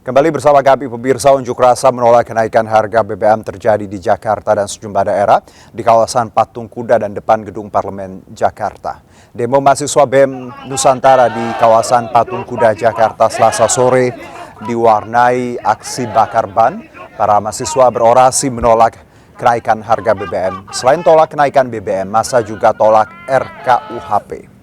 Kembali bersama kami pemirsa, unjuk rasa menolak kenaikan harga BBM terjadi di Jakarta dan sejumlah daerah di kawasan Patung Kuda dan depan Gedung Parlemen Jakarta. Demo mahasiswa BEM Nusantara di kawasan Patung Kuda Jakarta Selasa sore diwarnai aksi bakar ban. Para mahasiswa berorasi menolak kenaikan harga BBM. Selain tolak kenaikan BBM, massa juga tolak RKUHP.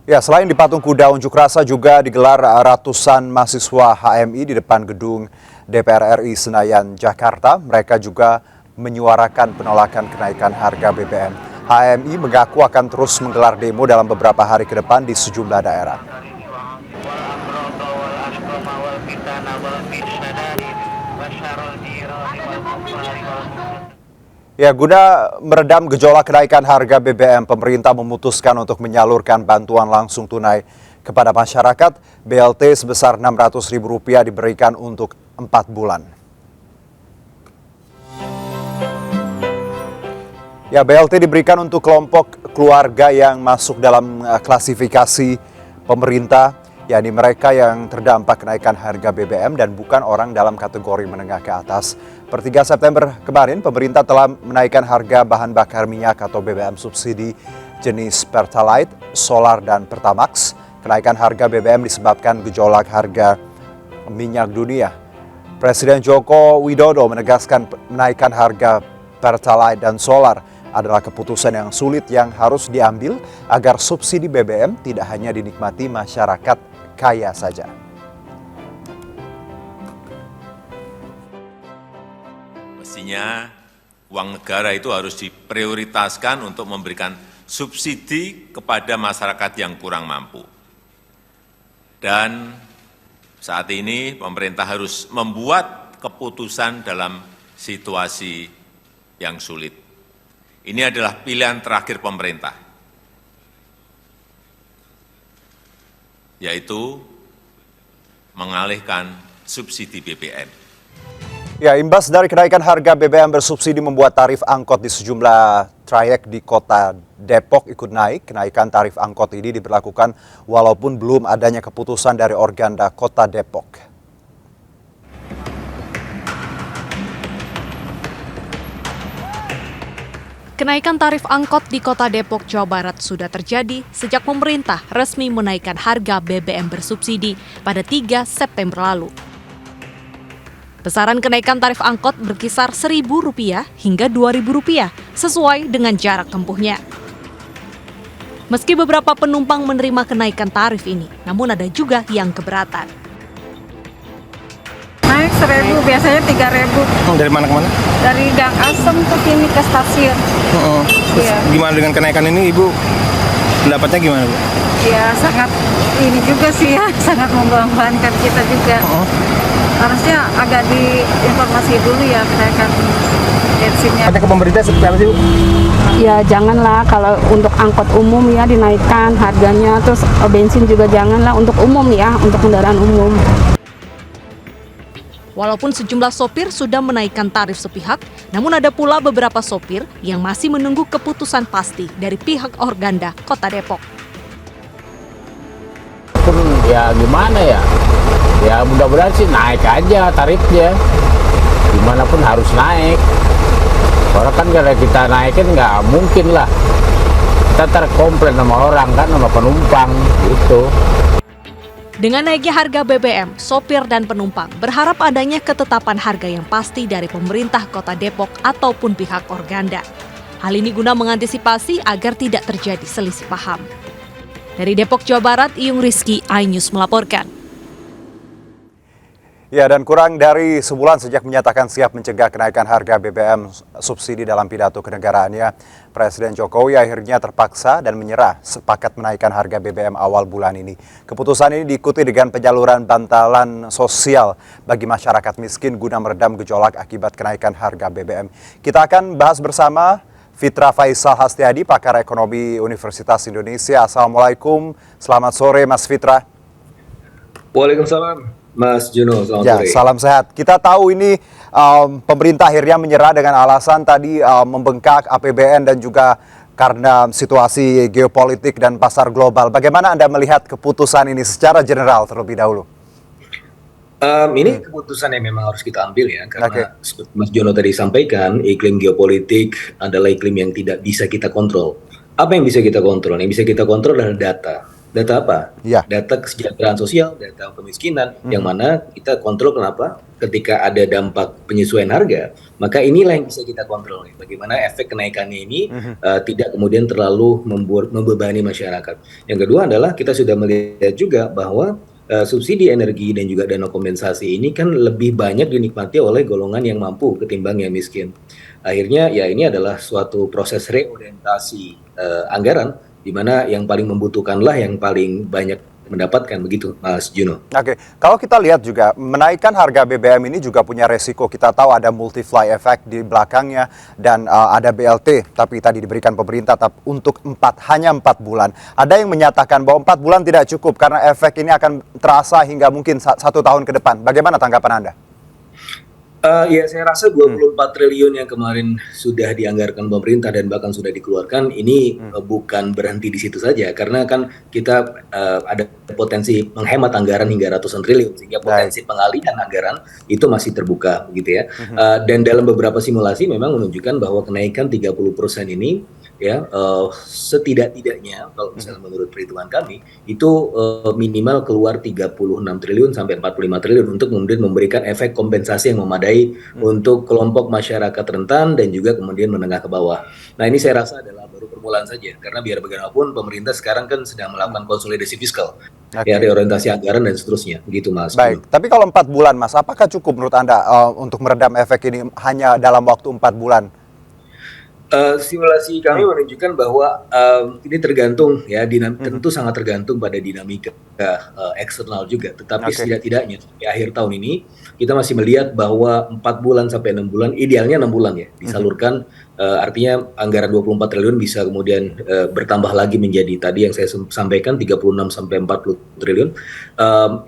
Ya, selain di Patung Kuda, unjuk rasa juga digelar ratusan mahasiswa HMI di depan gedung DPR RI Senayan, Jakarta. Mereka juga menyuarakan penolakan kenaikan harga BBM. HMI mengaku akan terus menggelar demo dalam beberapa hari ke depan di sejumlah daerah. Ya, guna meredam gejolak kenaikan harga BBM, pemerintah memutuskan untuk menyalurkan bantuan langsung tunai kepada masyarakat. BLT sebesar Rp600.000 diberikan untuk 4 bulan. Ya, BLT diberikan untuk kelompok keluarga yang masuk dalam klasifikasi pemerintah, yakni mereka yang terdampak kenaikan harga BBM dan bukan orang dalam kategori menengah ke atas. Per 3 September kemarin, pemerintah telah menaikkan harga bahan bakar minyak atau BBM subsidi jenis Pertalite, Solar, dan Pertamax. Kenaikan harga BBM disebabkan gejolak harga minyak dunia. Presiden Joko Widodo menegaskan menaikkan harga Pertalite dan Solar adalah keputusan yang sulit yang harus diambil agar subsidi BBM tidak hanya dinikmati masyarakat kaya saja. Mestinya uang negara itu harus diprioritaskan untuk memberikan subsidi kepada masyarakat yang kurang mampu. Dan saat ini pemerintah harus membuat keputusan dalam situasi yang sulit. Ini adalah pilihan terakhir pemerintah, yaitu mengalihkan subsidi BBM. Ya, imbas dari kenaikan harga BBM bersubsidi membuat tarif angkot di sejumlah trayek di kota Depok ikut naik. Kenaikan tarif angkot ini diberlakukan walaupun belum adanya keputusan dari Organda Kota Depok. Kenaikan tarif angkot di Kota Depok, Jawa Barat sudah terjadi sejak pemerintah resmi menaikkan harga BBM bersubsidi pada 3 September lalu. Besaran kenaikan tarif angkot berkisar Rp1.000 hingga Rp2.000 sesuai dengan jarak tempuhnya. Meski beberapa penumpang menerima kenaikan tarif ini, namun ada juga yang keberatan. Naik 1.000, biasanya 3.000. Dari mana ke mana? Dari Gang Asem ke sini ke stasiun. Terus Iya. gimana dengan kenaikan ini, Ibu? Pendapatnya gimana, Bu? Ya sangat ini juga sih ya, sangat membebankan kita juga. Harusnya agak diinformasi dulu ya kenaikan bensinnya. Ada ke pemerintah seperti apa sih, Bu? Ya janganlah kalau untuk angkot umum ya dinaikkan harganya, terus bensin juga janganlah untuk umum ya, untuk kendaraan umum. Walaupun sejumlah sopir sudah menaikkan tarif sepihak, namun ada pula beberapa sopir yang masih menunggu keputusan pasti dari pihak Organda Kota Depok. Ya gimana ya? Ya mudah-mudahan sih naik aja tarifnya. Gimana pun harus naik. Soalnya kan kalau kita naikin nggak mungkin lah. Kita terkomplain sama orang kan, sama penumpang gitu. Dengan naiknya harga BBM, sopir dan penumpang berharap adanya ketetapan harga yang pasti dari pemerintah Kota Depok ataupun pihak Organda. Hal ini guna mengantisipasi agar tidak terjadi selisih paham. Dari Depok, Jawa Barat, Iyung Rizky, iNews melaporkan. Ya, dan kurang dari sebulan sejak menyatakan siap mencegah kenaikan harga BBM subsidi dalam pidato kenegaraannya, Presiden Jokowi akhirnya terpaksa dan menyerah sepakat menaikkan harga BBM awal bulan ini. Keputusan ini diikuti dengan penyaluran bantalan sosial bagi masyarakat miskin guna meredam gejolak akibat kenaikan harga BBM. Kita akan bahas bersama Fitra Faisal Hastiadi, pakar ekonomi Universitas Indonesia. Assalamualaikum, selamat sore Mas Fitra. Waalaikumsalam. Mas Juno, selamat sore. Salam sehat. Kita tahu ini pemerintah akhirnya menyerah dengan alasan tadi membengkak APBN dan juga karena situasi geopolitik dan pasar global. Bagaimana Anda melihat keputusan ini secara general terlebih dahulu? Ini keputusan yang memang harus kita ambil ya, karena seperti Mas Jono tadi sampaikan, iklim geopolitik adalah iklim yang tidak bisa kita kontrol. Apa yang bisa kita kontrol? Yang bisa kita kontrol adalah data. Data apa? Ya. Data kesejahteraan sosial, data kemiskinan, yang mana kita kontrol kenapa? Ketika ada dampak penyesuaian harga, maka inilah yang bisa kita kontrol. Bagaimana efek kenaikannya ini tidak kemudian terlalu membebani masyarakat. Yang kedua adalah kita sudah melihat juga bahwa subsidi energi dan juga dana kompensasi ini kan lebih banyak dinikmati oleh golongan yang mampu ketimbang yang miskin. Akhirnya ya ini adalah suatu proses reorientasi anggaran di mana yang paling membutuhkanlah yang paling banyak mendapatkan, begitu Mas Juno. Oke, kalau kita lihat juga menaikkan harga BBM ini juga punya resiko. Kita tahu ada multiply effect di belakangnya dan ada BLT, tapi tadi diberikan pemerintah untuk hanya 4 bulan. Ada yang menyatakan bahwa 4 bulan tidak cukup karena efek ini akan terasa hingga mungkin 1 tahun ke depan. Bagaimana tanggapan Anda? Ya, saya rasa 24 triliun yang kemarin sudah dianggarkan pemerintah dan bahkan sudah dikeluarkan ini bukan berhenti di situ saja, karena kan kita ada potensi menghemat anggaran hingga ratusan triliun, sehingga potensi pengalihan anggaran itu masih terbuka, gitu ya. Dan dalam beberapa simulasi memang menunjukkan bahwa kenaikan 30% ini ya setidak-tidaknya kalau misalnya menurut perhitungan kami itu minimal keluar 36 triliun sampai 45 triliun untuk kemudian memberikan efek kompensasi yang memadai untuk kelompok masyarakat rentan dan juga kemudian menengah ke bawah. Nah, ini saya rasa adalah baru permulaan saja, karena biar bagaimanapun pemerintah sekarang kan sedang melakukan konsolidasi fiskal, ya, reorientasi anggaran dan seterusnya, begitu Mas. Baik, tapi kalau 4 bulan Mas, apakah cukup menurut Anda untuk meredam efek ini hanya dalam waktu 4 bulan? Simulasi kami menunjukkan bahwa ini tergantung ya, tentu sangat tergantung pada dinamika eksternal juga. Tetapi setidak-tidaknya di akhir tahun ini kita masih melihat bahwa 4 bulan sampai 6 bulan, idealnya 6 bulan ya disalurkan. Artinya anggaran 24 triliun bisa kemudian bertambah lagi menjadi tadi yang saya sampaikan 36 sampai 40 triliun.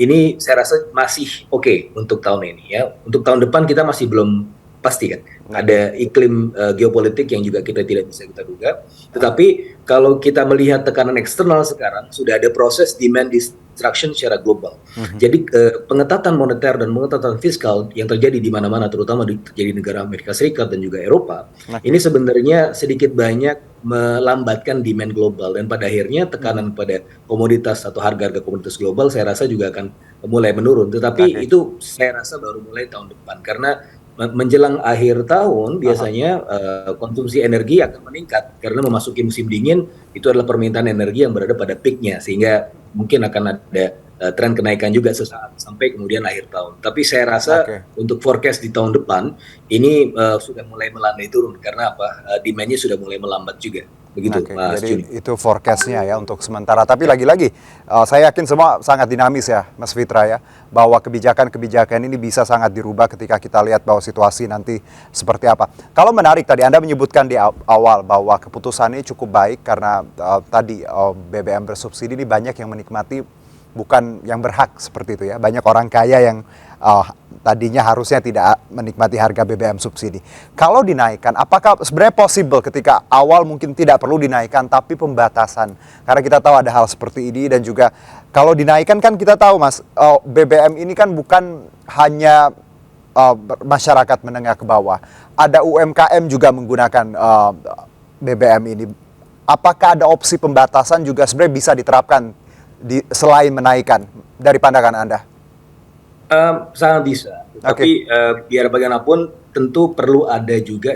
Ini saya rasa masih oke untuk tahun ini ya. Untuk tahun depan kita masih belum pasti kan. Ada iklim geopolitik yang juga kita tidak bisa kita duga. Tetapi kalau kita melihat tekanan eksternal sekarang, sudah ada proses demand destruction secara global. Jadi pengetatan moneter dan pengetatan fiskal yang terjadi di mana-mana, terutama terjadi di negara Amerika Serikat dan juga Eropa, ini sebenarnya sedikit banyak melambatkan demand global. Dan pada akhirnya tekanan pada komoditas atau harga-harga komoditas global saya rasa juga akan mulai menurun. Tetapi itu saya rasa baru mulai tahun depan. Karena menjelang akhir tahun biasanya konsumsi energi akan meningkat karena memasuki musim dingin, itu adalah permintaan energi yang berada pada peaknya, sehingga mungkin akan ada tren kenaikan juga sesaat sampai kemudian akhir tahun. Tapi saya rasa untuk forecast di tahun depan ini sudah mulai melandai turun karena apa? Demand-nya sudah mulai melambat juga. Begitu, Mas Jadi Juni. itu forecast-nya ya untuk sementara. Tapi lagi-lagi saya yakin semua sangat dinamis ya, Mas Fitra ya, bahwa kebijakan-kebijakan ini bisa sangat dirubah ketika kita lihat bahwa situasi nanti seperti apa. Kalau menarik tadi Anda menyebutkan di awal bahwa keputusan ini cukup baik karena tadi BBM bersubsidi ini banyak yang menikmati, bukan yang berhak seperti itu ya. Banyak orang kaya yang tadinya harusnya tidak menikmati harga BBM subsidi. Kalau dinaikkan, apakah sebenarnya possible ketika awal mungkin tidak perlu dinaikkan tapi pembatasan? Karena kita tahu ada hal seperti ini, dan juga kalau dinaikkan kan kita tahu Mas, BBM ini kan bukan hanya masyarakat menengah ke bawah. Ada UMKM juga menggunakan BBM ini. Apakah ada opsi pembatasan juga sebenarnya bisa diterapkan selain menaikkan dari pandangan Anda? Sangat bisa, tapi biar bagaimanapun tentu perlu ada juga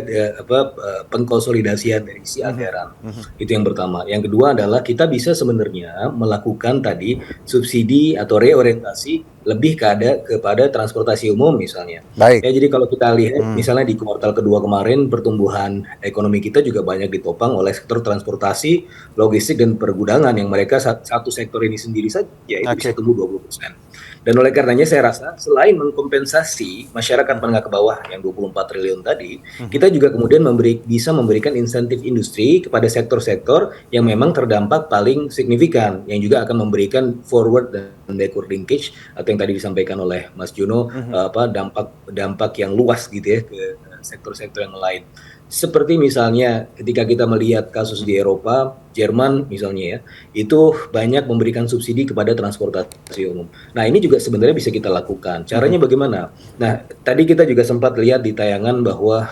pengkonsolidasian dari isi anggaran. Itu yang pertama. Yang kedua adalah kita bisa sebenarnya melakukan tadi subsidi atau reorientasi lebih kepada transportasi umum misalnya. Baik. Ya, jadi kalau kita lihat misalnya di kuartal kedua kemarin pertumbuhan ekonomi kita juga banyak ditopang oleh sektor transportasi, logistik dan pergudangan yang mereka satu sektor ini sendiri saja itu bisa tumbuh 20%. Dan oleh karenanya saya rasa selain mengkompensasi masyarakat menengah ke bawah yang 24 triliun tadi, kita juga kemudian bisa memberikan insentif industri kepada sektor-sektor yang memang terdampak paling signifikan, yang juga akan memberikan forward dan backward linkage atau yang yang tadi disampaikan oleh Mas Juno, dampak yang luas gitu ya ke sektor-sektor yang lain. Seperti misalnya ketika kita melihat kasus di Eropa, Jerman misalnya ya, itu banyak memberikan subsidi kepada transportasi umum. Nah, ini juga sebenarnya bisa kita lakukan. Caranya bagaimana? Nah, tadi kita juga sempat lihat di tayangan bahwa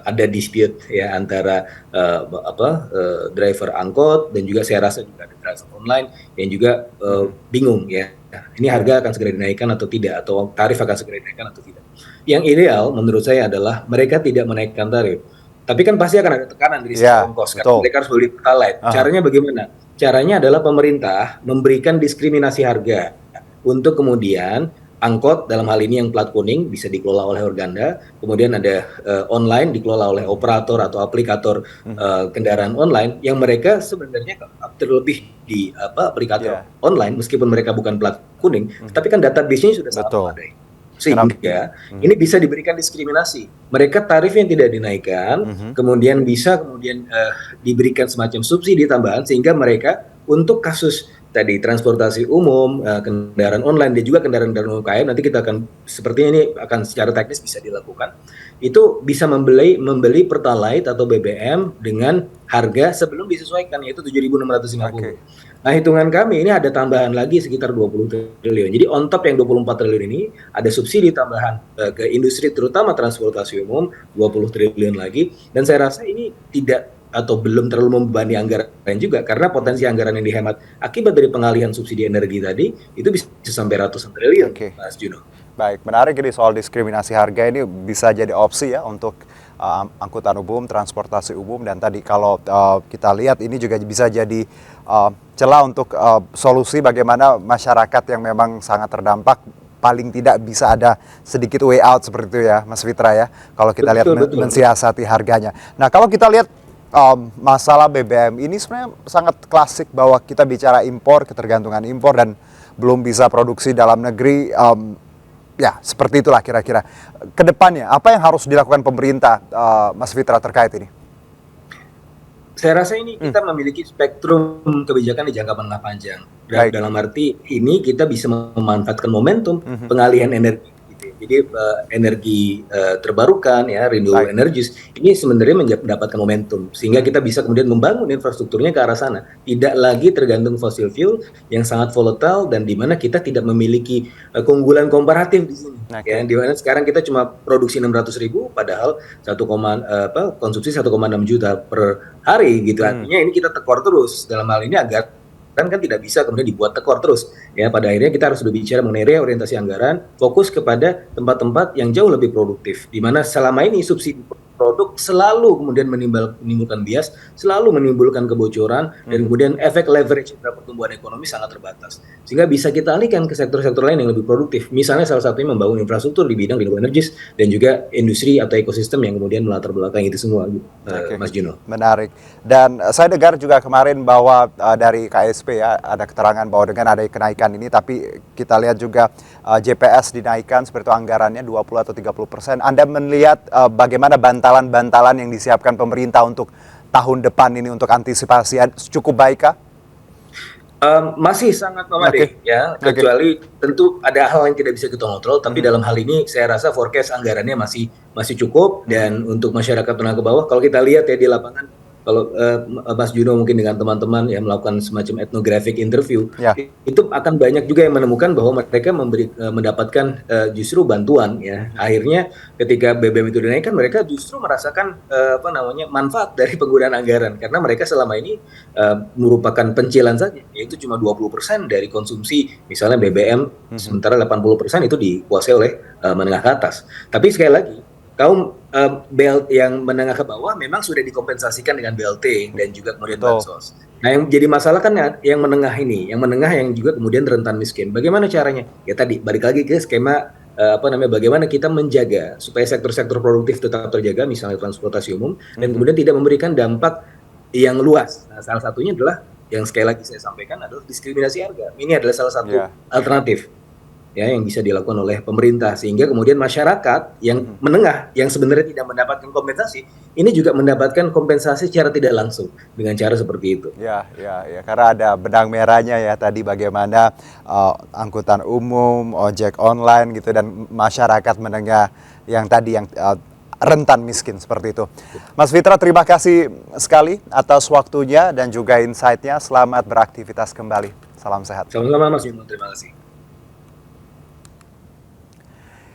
ada dispute ya antara driver angkot dan juga saya rasa juga ada driver online yang juga bingung ya. Ini harga akan segera dinaikkan atau tidak, atau tarif akan segera dinaikkan atau tidak. Yang ideal menurut saya adalah mereka tidak menaikkan tarif. Tapi kan pasti akan ada tekanan dari sisi ongkos, karena mereka harus beli pertalite. Caranya bagaimana? Caranya adalah pemerintah memberikan diskriminasi harga untuk kemudian angkot dalam hal ini yang plat kuning bisa dikelola oleh Organda, kemudian ada online dikelola oleh operator atau aplikator kendaraan online yang mereka sebenarnya terlebih di aplikator online meskipun mereka bukan plat kuning, tapi kan database-nya sudah sangat memadai. Sehingga ini bisa diberikan diskriminasi. Mereka tarifnya tidak dinaikkan, kemudian diberikan semacam subsidi tambahan sehingga mereka untuk kasus tadi transportasi umum, kendaraan online dan juga kendaraan UMKM, nanti kita akan sepertinya ini akan secara teknis bisa dilakukan. Itu bisa membeli pertalite atau BBM dengan harga sebelum disesuaikan yaitu 7.650. Nah, hitungan kami ini ada tambahan lagi sekitar 20 triliun. Jadi on top yang 24 triliun ini ada subsidi tambahan ke industri terutama transportasi umum 20 triliun lagi, dan saya rasa ini tidak atau belum terlalu membebani anggaran juga karena potensi anggaran yang dihemat akibat dari pengalihan subsidi energi tadi itu bisa sampai ratusan triliun, Mas Juno. Baik, menarik ini soal diskriminasi harga ini bisa jadi opsi ya untuk angkutan umum, transportasi umum, dan tadi kalau kita lihat ini juga bisa jadi celah untuk solusi bagaimana masyarakat yang memang sangat terdampak paling tidak bisa ada sedikit way out seperti itu ya Mas Fitra ya, kalau kita lihat mensiasati harganya. Nah, kalau kita lihat masalah BBM ini sebenarnya sangat klasik bahwa kita bicara impor, ketergantungan impor dan belum bisa produksi dalam negeri. Ya, seperti itulah kira-kira. Kedepannya, apa yang harus dilakukan pemerintah, Mas Fitra, terkait ini? Saya rasa ini kita memiliki spektrum kebijakan di jangka menengah panjang. Dalam arti ini kita bisa memanfaatkan momentum pengalihan energi. Jadi energi terbarukan ya, renewable energies ini sebenarnya mendapatkan momentum sehingga kita bisa kemudian membangun infrastrukturnya ke arah sana, tidak lagi tergantung fossil fuel yang sangat volatile dan di mana kita tidak memiliki keunggulan komparatif di sini. Ya, di mana sekarang kita cuma produksi 600.000 padahal konsumsi 1,6 juta per hari gitu. Artinya ini kita tekor terus dalam hal ini agar kan tidak bisa kemudian dibuat tekor terus ya, pada akhirnya kita harus berbicara mengenai reorientasi anggaran, fokus kepada tempat-tempat yang jauh lebih produktif di mana selama ini subsidi produk selalu kemudian menimbulkan bias, selalu menimbulkan kebocoran dan kemudian efek leverage terhadap pertumbuhan ekonomi sangat terbatas sehingga bisa kita alihkan ke sektor-sektor lain yang lebih produktif, misalnya salah satunya membangun infrastruktur di bidang renewable energies dan juga industri atau ekosistem yang kemudian melatar belakang itu semua, Mas Juno. Menarik. Dan saya dengar juga kemarin bahwa dari KSP ya ada keterangan bahwa dengan ada kenaikan ini, tapi kita lihat juga JPS dinaikkan seperti itu anggarannya 20 atau 30%. Anda melihat bagaimana bantalan-bantalan yang disiapkan pemerintah untuk tahun depan ini untuk antisipasi cukup baik kah? Masih sangat memadai ya, kecuali tentu ada hal yang tidak bisa kita kontrol, tapi dalam hal ini saya rasa forecast anggarannya masih cukup dan untuk masyarakat menengah ke bawah kalau kita lihat ya di lapangan, kalau Mas Juno mungkin dengan teman-teman yang melakukan semacam ethnographic interview, itu akan banyak juga yang menemukan bahwa mereka mendapatkan justru bantuan ya. Akhirnya ketika BBM itu dinaikkan, mereka justru merasakan manfaat dari penggunaan anggaran karena mereka selama ini merupakan pencilan saja, yaitu cuma 20% dari konsumsi misalnya BBM, sementara 80% itu dikuasai oleh menengah ke atas. Tapi sekali lagi kaum BLT yang menengah ke bawah memang sudah dikompensasikan dengan BLT dan juga kemudian bansos. Nah, yang jadi masalah kan yang menengah ini, yang menengah yang juga kemudian rentan miskin. Bagaimana caranya? Ya tadi balik lagi ke skema bagaimana kita menjaga supaya sektor-sektor produktif tetap terjaga, misalnya transportasi umum, dan kemudian tidak memberikan dampak yang luas. Nah, salah satunya adalah yang sekali lagi saya sampaikan adalah diskriminasi harga. Ini adalah salah satu alternatif. ya yang bisa dilakukan oleh pemerintah, sehingga kemudian masyarakat yang menengah yang sebenarnya tidak mendapatkan kompensasi ini juga mendapatkan kompensasi secara tidak langsung dengan cara seperti itu. Ya, karena ada benang merahnya ya tadi bagaimana angkutan umum, ojek online gitu dan masyarakat menengah yang tadi yang rentan miskin seperti itu. Mas Fitra, terima kasih sekali atas waktunya dan juga insight-nya. Selamat beraktivitas kembali. Salam sehat. Sama-sama Mas Bimo, terima kasih.